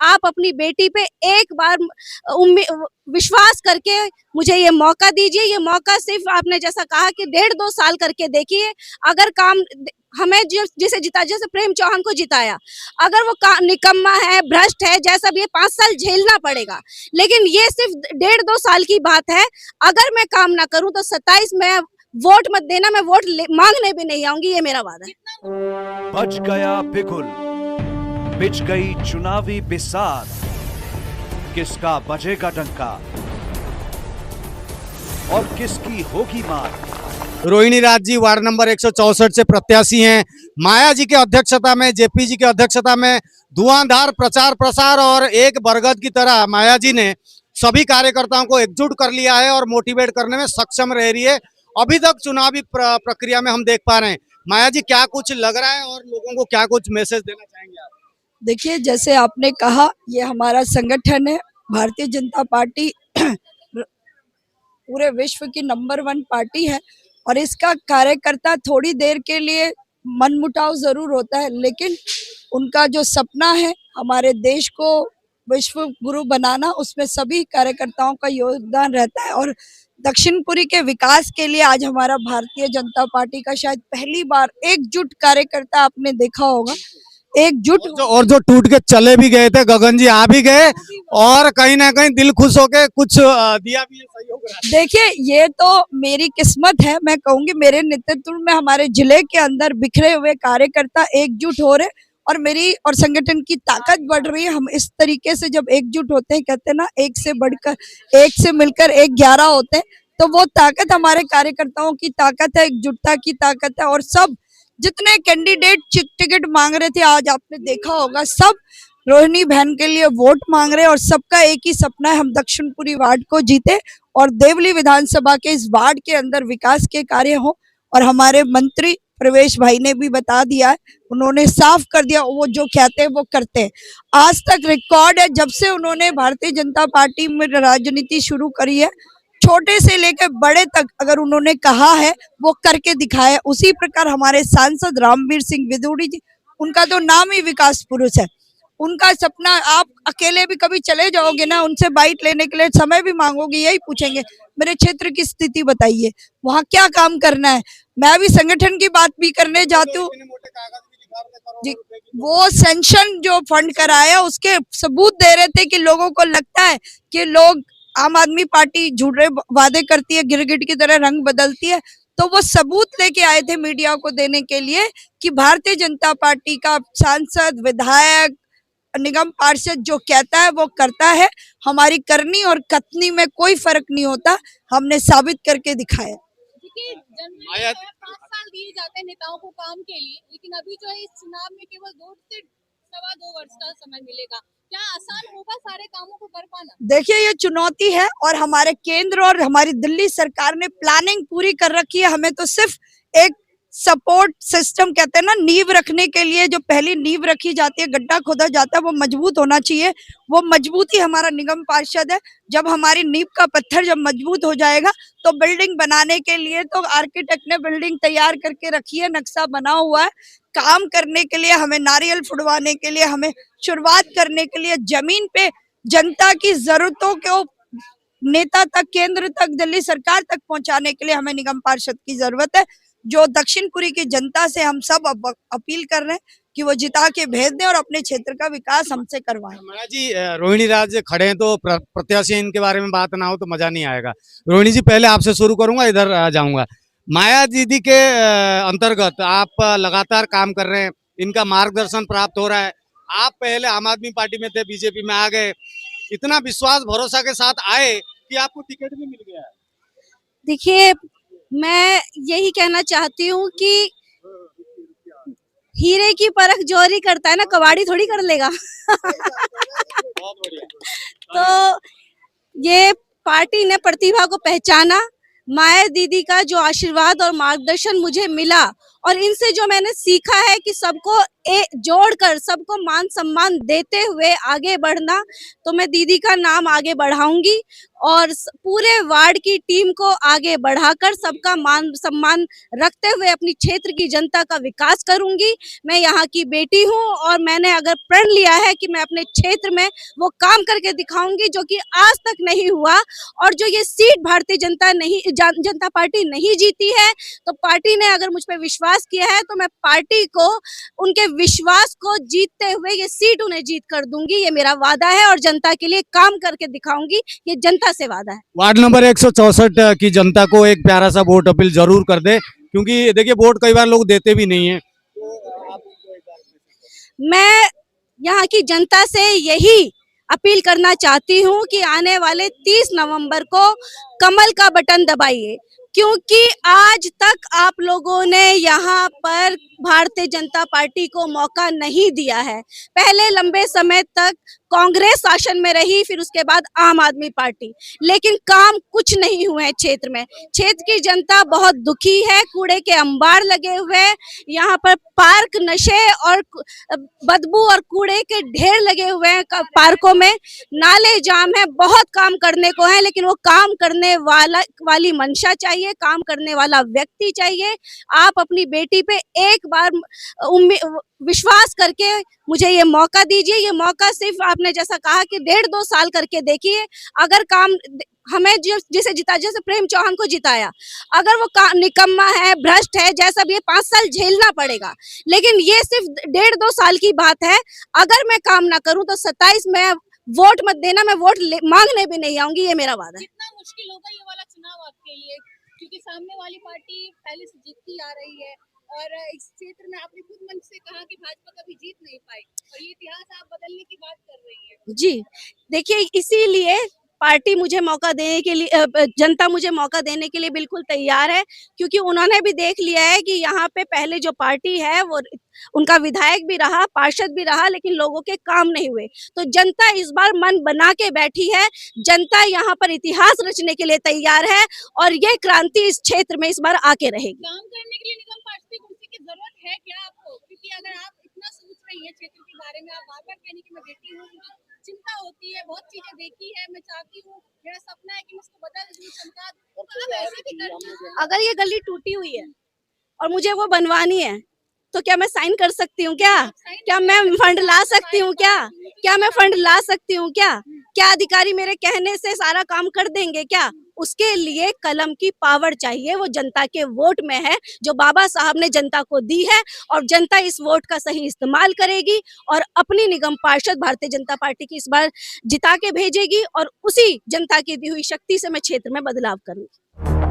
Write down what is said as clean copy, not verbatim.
आप अपनी बेटी पे एक बार विश्वास करके मुझे ये मौका दीजिए। ये मौका सिर्फ आपने जैसा कहा कि 1.5-2 साल करके देखिए, अगर काम हमें जिसे जिता, जैसे प्रेम चौहान को जिताया, अगर वो निकम्मा है, भ्रष्ट है, जैसा भी है, 5 साल झेलना पड़ेगा। लेकिन ये सिर्फ 1.5-2 साल की बात है। अगर मैं काम ना करूं तो 27 में वोट मत देना, मैं वोट मांगने भी नहीं आऊंगी, ये मेरा वादा है। बज गया बिगुल, बिछ गई चुनावी बिसात, किसका बजेगा डंका और किसकी होगी मार। रोहिणी राज जी वार्ड नंबर 164 से प्रत्याशी हैं। माया जी के अध्यक्षता में, जेपी जी के अध्यक्षता में धुआंधार प्रचार प्रसार और एक बरगद की तरह माया जी ने सभी कार्यकर्ताओं को एकजुट कर लिया है और मोटिवेट करने में सक्षम रह रही है। अभी तक चुनावी प्रक्रिया में हम देख पा रहे हैं। माया जी, क्या कुछ लग रहा है और लोगों को क्या कुछ मैसेज देना चाहेंगे आप? देखिए, जैसे आपने कहा, ये हमारा संगठन है, भारतीय जनता पार्टी पूरे विश्व की नंबर 1 पार्टी है और इसका कार्यकर्ता थोड़ी देर के लिए मनमुटाव जरूर होता है, लेकिन उनका जो सपना है हमारे देश को विश्व गुरु बनाना, उसमें सभी कार्यकर्ताओं का योगदान रहता है। और दक्षिणपुरी के विकास के लिए आज हमारा भारतीय जनता पार्टी का शायद पहली बार एकजुट कार्यकर्ता आपने देखा होगा, एकजुट। और जो टूट के चले भी गए थे, गगन जी आ भी गए और कहीं ना कहीं दिल खुश होके कुछ दिया भी है सहयोग। देखिए, ये तो मेरी किस्मत है, मैं कहूंगी मेरे नेतृत्व में हमारे जिले के अंदर बिखरे हुए कार्यकर्ता एकजुट हो रहे और मेरी और संगठन की ताकत बढ़ रही है। हम इस तरीके से जब एकजुट होते हैं, कहते हैं ना, एक से बढ़कर, एक से मिलकर 11 होते हैं, तो वो ताकत हमारे कार्यकर्ताओं की ताकत है, एकजुटता की ताकत है। और सब जितने कैंडिडेट टिकट मांग रहे थे, आज आपने देखा होगा, सब रोहिणी बहन के लिए वोट मांग रहे हैं और सबका एक ही सपना है, हम दक्षिणपुरी वार्ड को जीते और देवली विधानसभा के इस वार्ड के अंदर विकास के कार्य हो। और हमारे मंत्री प्रवेश भाई ने भी बता दिया है, उन्होंने साफ कर दिया, वो जो कहते हैं वो करते हैं। आज तक रिकॉर्ड है, जब से उन्होंने भारतीय जनता पार्टी में राजनीति शुरू करी है, छोटे से लेकर बड़े तक अगर उन्होंने कहा है वो करके दिखाया। उसी प्रकार हमारे सांसद रामवीर सिंह विदुड़ी जी, उनका तो नाम ही विकास पुरुष है। उनका सपना, आप अकेले भी कभी चले जाओगे ना, उनसे बाइट लेने के लिए समय भी मांगोगे, यही पूछेंगे मेरे क्षेत्र की स्थिति बताइए, वहाँ क्या काम करना है। मैं भी संगठन की बात भी करने जाती हूँ जी, वो सेंशन जो फंड कराया उसके सबूत दे रहे थे कि लोगों को लगता है कि लोग आम आदमी पार्टी झूठे वादे करती है, गिरगिट की तरह रंग बदलती है, तो वो सबूत लेके आए थे मीडिया को देने के लिए कि भारतीय जनता पार्टी का सांसद, विधायक, निगम पार्षद जो कहता है वो करता है। हमारी करनी और कथनी में कोई फर्क नहीं होता, हमने साबित करके दिखाया। 5 साल दिए जाते हैं नेताओं को काम के लिए, लेकिन अभी जो है इस चुनाव में केवल 2 से 2.25 वर्ष का समय मिलेगा। क्या आसान होगा सारे कामों को कर पाना? देखिए, ये चुनौती है और हमारे केंद्र और हमारी दिल्ली सरकार ने प्लानिंग पूरी कर रखी है। हमें तो सिर्फ एक सपोर्ट सिस्टम, कहते हैं ना, नींव रखने के लिए जो पहली नींव रखी जाती है, गड्ढा खोदा जाता है, वो मजबूत होना चाहिए। वो मजबूती हमारा निगम पार्षद है। जब हमारी नींव का पत्थर जब मजबूत हो जाएगा तो बिल्डिंग बनाने के लिए तो आर्किटेक्ट ने बिल्डिंग तैयार करके रखी है, नक्शा बना हुआ है। काम करने के लिए, हमें नारियल फुड़वाने के लिए, हमें शुरुआत करने के लिए, जमीन पे जनता की जरूरतों को नेता तक, केंद्र तक, दिल्ली सरकार तक पहुंचाने के लिए हमें निगम पार्षद की जरूरत है। जो दक्षिणपुरी की जनता से हम सब अपील कर रहे हैं कि वो जिता के भेज दें और अपने क्षेत्र का विकास हमसे करवाएं। माया जी, रोहिणी राज खड़े हैं तो प्रत्याशी इनके बारे में बात ना हो तो मजा नहीं आएगा। रोहिणी जी, पहले आपसे शुरू करूंगा, इधर जाऊंगा। माया दीदी के अंतर्गत आप लगातार काम कर रहे हैं, इनका मार्गदर्शन प्राप्त हो रहा है। आप पहले आम आदमी पार्टी में थे, बीजेपी में आ गए, इतना विश्वास भरोसा के साथ आए कि आपको टिकट भी मिल गया है। देखिए, मैं यही कहना चाहती हूँ कि हीरे की परख जोरी करता है ना, कबाड़ी थोड़ी कर लेगा। तो ये पार्टी ने प्रतिभा को पहचाना। माया दीदी का जो आशीर्वाद और मार्गदर्शन मुझे मिला और इनसे जो मैंने सीखा है कि सबको जोड़कर सबको मान सम्मान देते हुए आगे बढ़ना, तो मैं दीदी का नाम आगे बढ़ाऊंगी और पूरे वार्ड की टीम को आगे बढ़ाकर सबका मान सम्मान रखते हुए अपनी क्षेत्र की जनता का विकास करूंगी। मैं यहाँ की बेटी हूँ और मैंने अगर प्रण लिया है कि मैं अपने क्षेत्र में वो काम करके दिखाऊंगी जो कि आज तक नहीं हुआ। और जो ये सीट भारतीय जनता पार्टी नहीं जीती है, तो पार्टी ने अगर मुझ पर विश्वास किया है तो मैं पार्टी को उनके विश्वास को जीतते हुए ये सीट उन्हें जीत कर दूंगी। ये मेरा वादा है और जनता के लिए काम करके दिखाऊंगी, ये जनता से वादा है। वार्ड नंबर 164 की जनता को एक प्यारा सा वोट अपील जरूर कर दे, क्योंकि देखिए वोट कई बार लोग देते भी नहीं है। मैं यहाँ की जनता से यही अपील करना चाहती हूँ कि आने वाले 30 नवंबर को कमल का बटन दबाइए, क्योंकि आज तक आप लोगों ने यहाँ पर भारतीय जनता पार्टी को मौका नहीं दिया है। पहले लंबे समय तक कांग्रेस शासन में रही, फिर उसके बाद आम आदमी पार्टी, लेकिन काम कुछ नहीं हुए हैं क्षेत्र में। क्षेत्र की जनता बहुत दुखी है, कूड़े के अंबार लगे हुए, यहाँ पर पार्क नशे और बदबू और कूड़े के ढेर लगे हुए हैं पार्कों में, नाले जाम है, बहुत काम करने को है, लेकिन वो काम करने वाली मंशा चाहिए, काम करने वाला व्यक्ति चाहिए। आप अपनी बेटी पे एक बार विश्वास करके मुझे ये मौका दीजिए। ये मौका सिर्फ आपने जैसा कहा कि 1.5-2 साल करके देखिए, अगर काम हमें जिसे जिता, जैसे प्रेम चौहान को जिताया, अगर वो निकम्मा है, भ्रष्ट है, जैसा भी है, 5 साल झेलना पड़ेगा। लेकिन ये सिर्फ 1.5-2 साल की बात है। अगर मैं काम ना करूं तो 27 में वोट मत देना, मैं वोट मांगने भी नहीं आऊंगी, ये मेरा वादा है। कितना मुश्किल होगा ये वाला चुनाव आपके लिए, क्योंकि सामने वाली पार्टी पहले से जीतती आ रही है और इस क्षेत्र में आपने खुद मंच से कहा कि भाजपा कभी जीत नहीं पाई और ये इतिहास आप बदलने की बात कर रही है। जी, देखिए इसीलिए पार्टी मुझे मौका देने के लिए, जनता मुझे मौका देने के लिए बिल्कुल तैयार है, क्योंकि उन्होंने भी देख लिया है कि यहाँ पे पहले जो पार्टी है वो उनका विधायक भी रहा, पार्षद भी रहा, लेकिन लोगों के काम नहीं हुए। तो जनता इस बार मन बना के बैठी है, जनता यहाँ पर इतिहास रचने के लिए तैयार है और ये क्रांति इस क्षेत्र में इस बार आके रहेगी। काम करने के लिए निगम पार्षद की कुर्सी की जरूरत है क्या आपको? क्योंकि अगर आप इतना सोच रही है क्षेत्र के बारे में, आप बार-बार कहने की मैं बेटी हूँ, मुझे चिंता होती है, बहुत चीजें देखी है, मैं चाहती हूँ, मेरा सपना है कि मैं इसको बदल दूं, चमका दूं, तो आप ऐसे भी कर रही हैं। अगर ये गली टूटी हुई है और मुझे वो बनवानी है, तो क्या मैं साइन कर सकती हूँ क्या? क्या मैं फंड ला सकती हूँ क्या? क्या मैं फंड ला सकती हूँ क्या? क्या अधिकारी मेरे कहने से सारा काम कर देंगे क्या? उसके लिए कलम की पावर चाहिए, वो जनता के वोट में है, जो बाबा साहब ने जनता को दी है, और जनता इस वोट का सही इस्तेमाल करेगी और अपनी निगम पार्षद भारतीय जनता पार्टी की इस बार जिता के भेजेगी और उसी जनता की दी हुई शक्ति से मैं क्षेत्र में बदलाव करूंगी।